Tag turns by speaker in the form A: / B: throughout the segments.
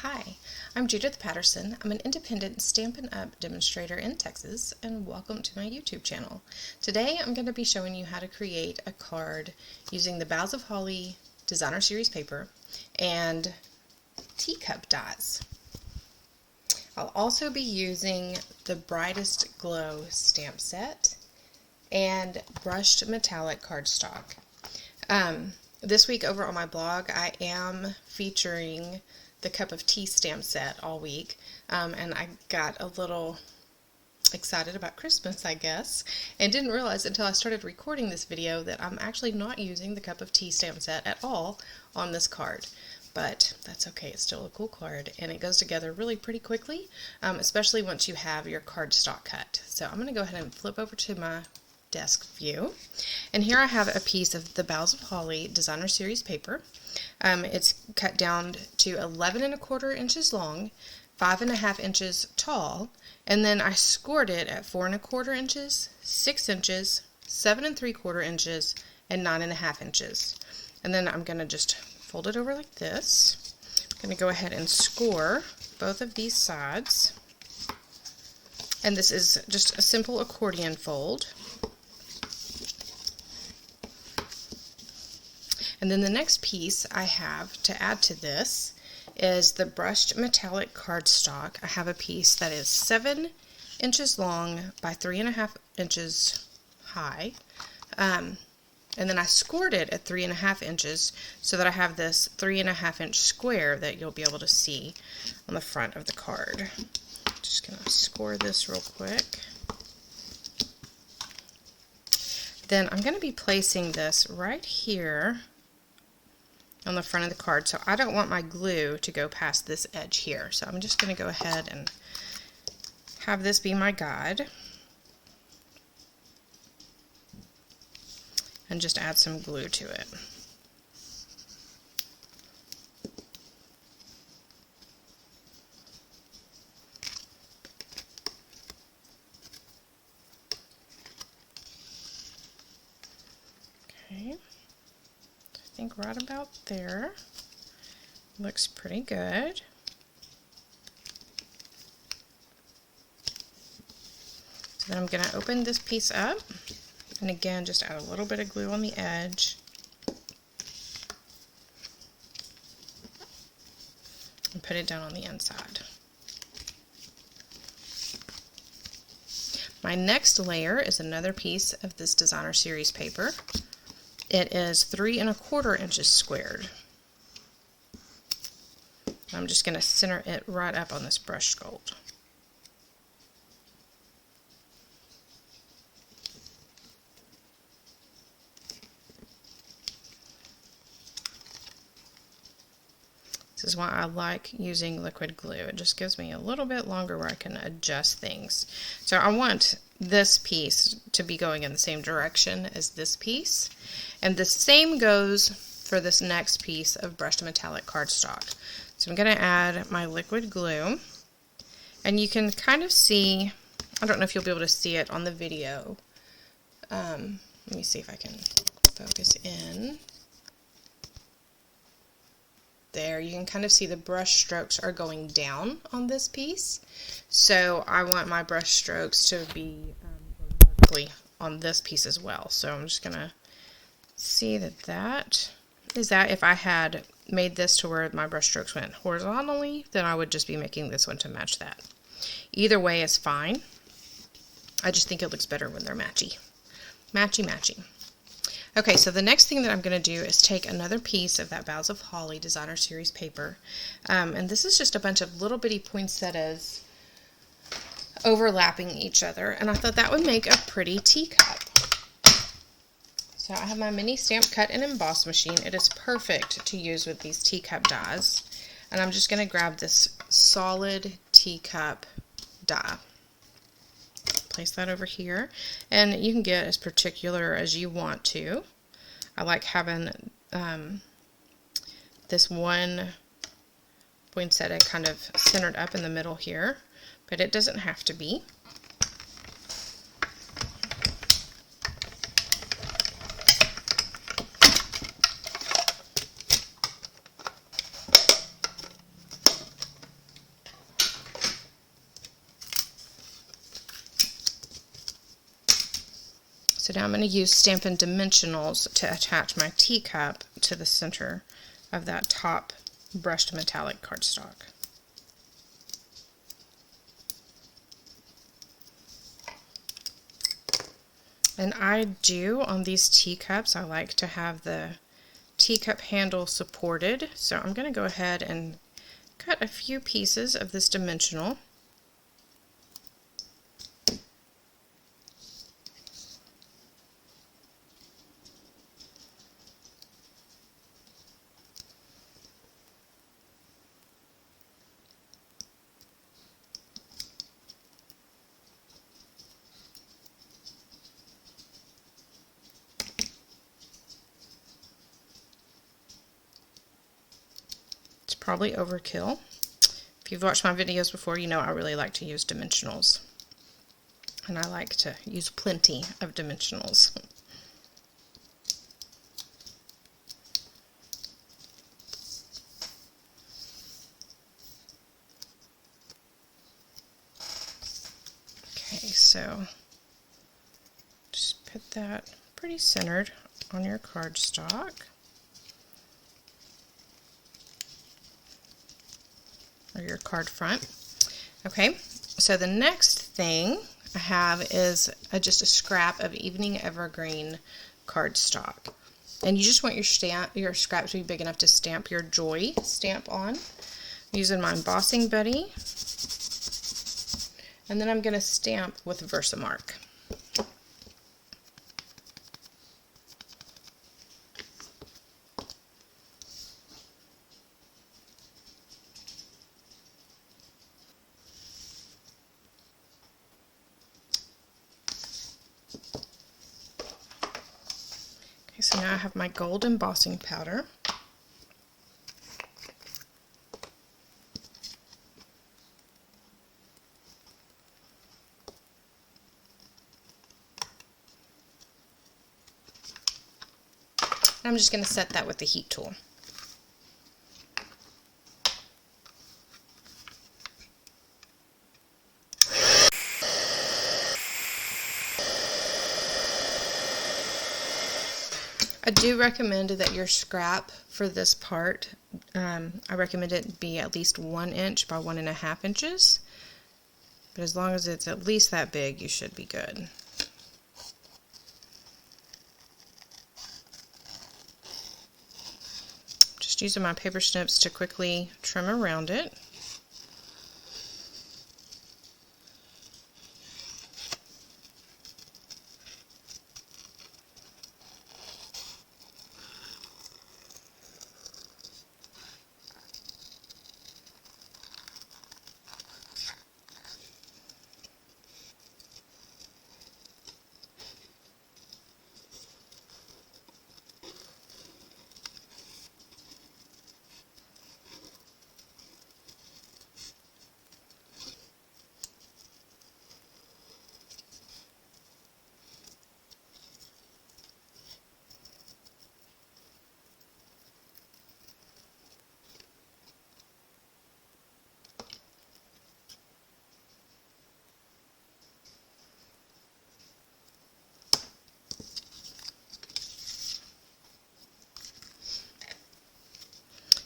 A: Hi, I'm Judith Patterson. I'm an independent Stampin' Up! Demonstrator in Texas, and welcome to my YouTube channel. Today I'm going to be showing you how to create a card using the Boughs of Holly Designer Series paper and teacup dies. I'll also be using the Brightest Glow stamp set and brushed metallic cardstock. This week over on my blog I am featuring the Cup of Tea stamp set all week, and I got a little excited about Christmas, I guess, and didn't realize until I started recording this video that I'm actually not using the Cup of Tea stamp set at all on this card. But that's okay, it's still a cool card, and it goes together really pretty quickly, especially once you have your cardstock cut. So I'm going to go ahead and flip over to my desk view, and here I have a piece of the Boughs of Holly Designer Series paper. It's cut down to 11 1/4 inches long, 5 1/2 inches tall, and then I scored it at 4 1/4 inches, 6 inches, 7 3/4 inches, and 9 1/2 inches. And then I'm going to just fold it over like this. I'm going to go ahead and score both of these sides. And this is just a simple accordion fold. And then the next piece I have to add to this is the brushed metallic cardstock. I have a piece that is 7 inches long by 3 1/2 inches high. And then I scored it at 3 1/2 inches so that I have this 3 1/2 inch square that you'll be able to see on the front of the card. Just going to score this real quick. Then I'm going to be placing this right here on the front of the card, so I don't want my glue to go past this edge here. So I'm just going to go ahead and have this be my guide and just add some glue to it. Okay. I think right about there. Looks pretty good. So then I'm going to open this piece up, and again just add a little bit of glue on the edge. And put it down on the inside. My next layer is another piece of this Designer Series paper. It is 3 1/4 inches squared. I'm just going to center it right up on this brushed gold. This is why I like using liquid glue. It just gives me a little bit longer where I can adjust things. So I want this piece to be going in the same direction as this piece. And the same goes for this next piece of brushed metallic cardstock. So I'm going to add my liquid glue. And you can kind of see, I don't know if you'll be able to see it on the video. Let me see if I can focus in. There, you can kind of see the brush strokes are going down on this piece. So I want my brush strokes to be vertically on this piece as well. So I'm just going to see that if I had made this to where my brush strokes went horizontally, then I would just be making this one to match that. Either way is fine. I just think it looks better when they're matchy. Matchy. Okay, so the next thing that I'm going to do is take another piece of that Boughs of Holly Designer Series paper, and this is just a bunch of little bitty poinsettias overlapping each other, and I thought that would make a pretty teacup. So I have my mini stamp cut and emboss machine. It is perfect to use with these teacup dies, and I'm just going to grab this solid teacup die. Place that over here, and you can get as particular as you want to. I like having this one poinsettia kind of centered up in the middle here, but it doesn't have to be. So now I'm going to use Stampin' Dimensionals to attach my teacup to the center of that top brushed metallic cardstock. And I do, on these teacups, I like to have the teacup handle supported. So I'm going to go ahead and cut a few pieces of this dimensional. Probably overkill. If you've watched my videos before, you know I really like to use dimensionals. And I like to use plenty of dimensionals. Okay, so just put that pretty centered on your cardstock. Or your card front. Okay, so the next thing I have is just a scrap of Evening Evergreen cardstock. And you just want your scrap to be big enough to stamp your Joy stamp on. I'm using my embossing buddy. And then I'm going to stamp with Versamark. So now I have my gold embossing powder. I'm just going to set that with the heat tool. I do recommend that your scrap for this part, I recommend it be at least 1 inch by 1.5 inches. But as long as it's at least that big, you should be good. Just using my paper snips to quickly trim around it.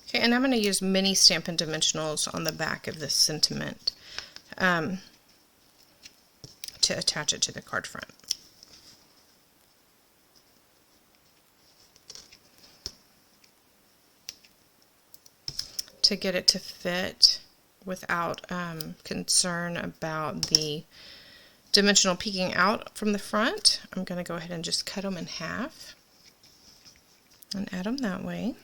A: Okay, and I'm going to use mini Stampin' Dimensionals on the back of this sentiment to attach it to the card front. To get it to fit without concern about the dimensional peeking out from the front, I'm going to go ahead and just cut them in half and add them that way.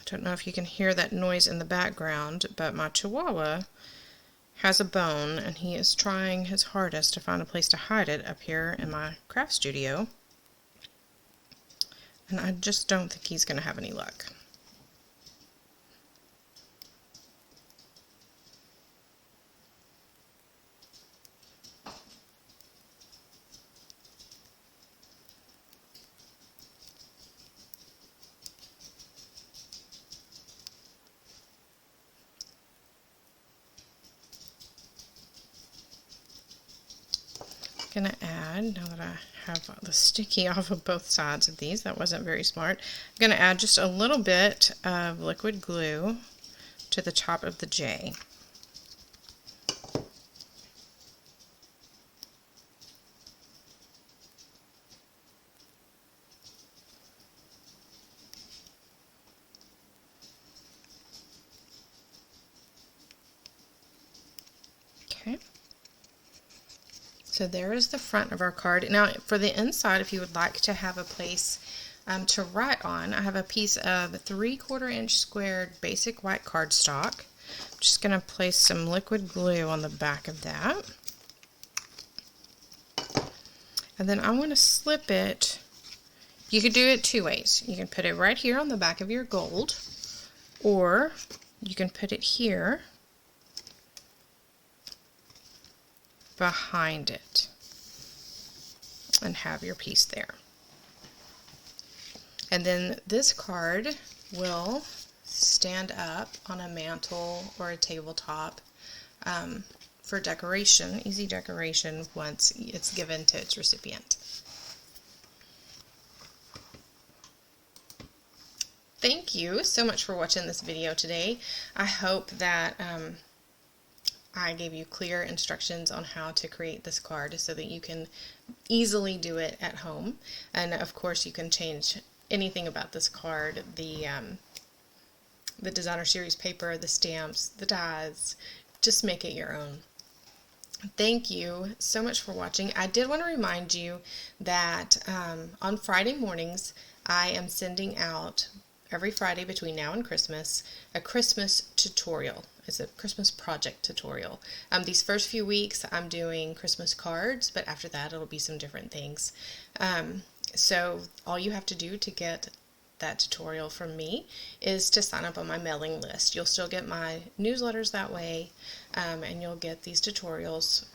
A: I don't know if you can hear that noise in the background, but my Chihuahua has a bone and he is trying his hardest to find a place to hide it up here in my craft studio. And I just don't think he's going to have any luck. I'm going to add, now that I have the sticky off of both sides of these, that wasn't very smart, I'm going to add just a little bit of liquid glue to the top of the J. Okay. So there is the front of our card. Now for the inside, if you would like to have a place to write on, I have a piece of 3/4 inch squared basic white cardstock. I'm just going to place some liquid glue on the back of that. And then I want to slip it. You could do it two ways. You can put it right here on the back of your gold, or you can put it here behind it and have your piece there. And then this card will stand up on a mantle or a tabletop for decoration, easy decoration, once it's given to its recipient. Thank you so much for watching this video today. I hope that I gave you clear instructions on how to create this card so that you can easily do it at home. And of course you can change anything about this card, the designer series paper, the stamps, the dies, just make it your own. Thank you so much for watching. I did want to remind you that on Friday mornings I am sending out, every Friday between now and Christmas, a Christmas tutorial. It's a Christmas project tutorial. These first few weeks I'm doing Christmas cards, but after that it'll be some different things. So all you have to do to get that tutorial from me is to sign up on my mailing list. You'll still get my newsletters that way, and you'll get these tutorials.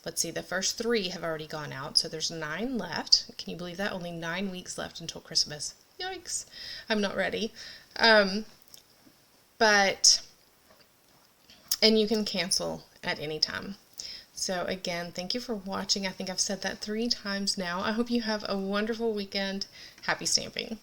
A: Let's see, the first 3 have already gone out, so there's 9 left. Can you believe that? Only 9 weeks left until Christmas. Yikes, I'm not ready. And you can cancel at any time. So again, thank you for watching. I think I've said that 3 times now. I hope you have a wonderful weekend. Happy stamping.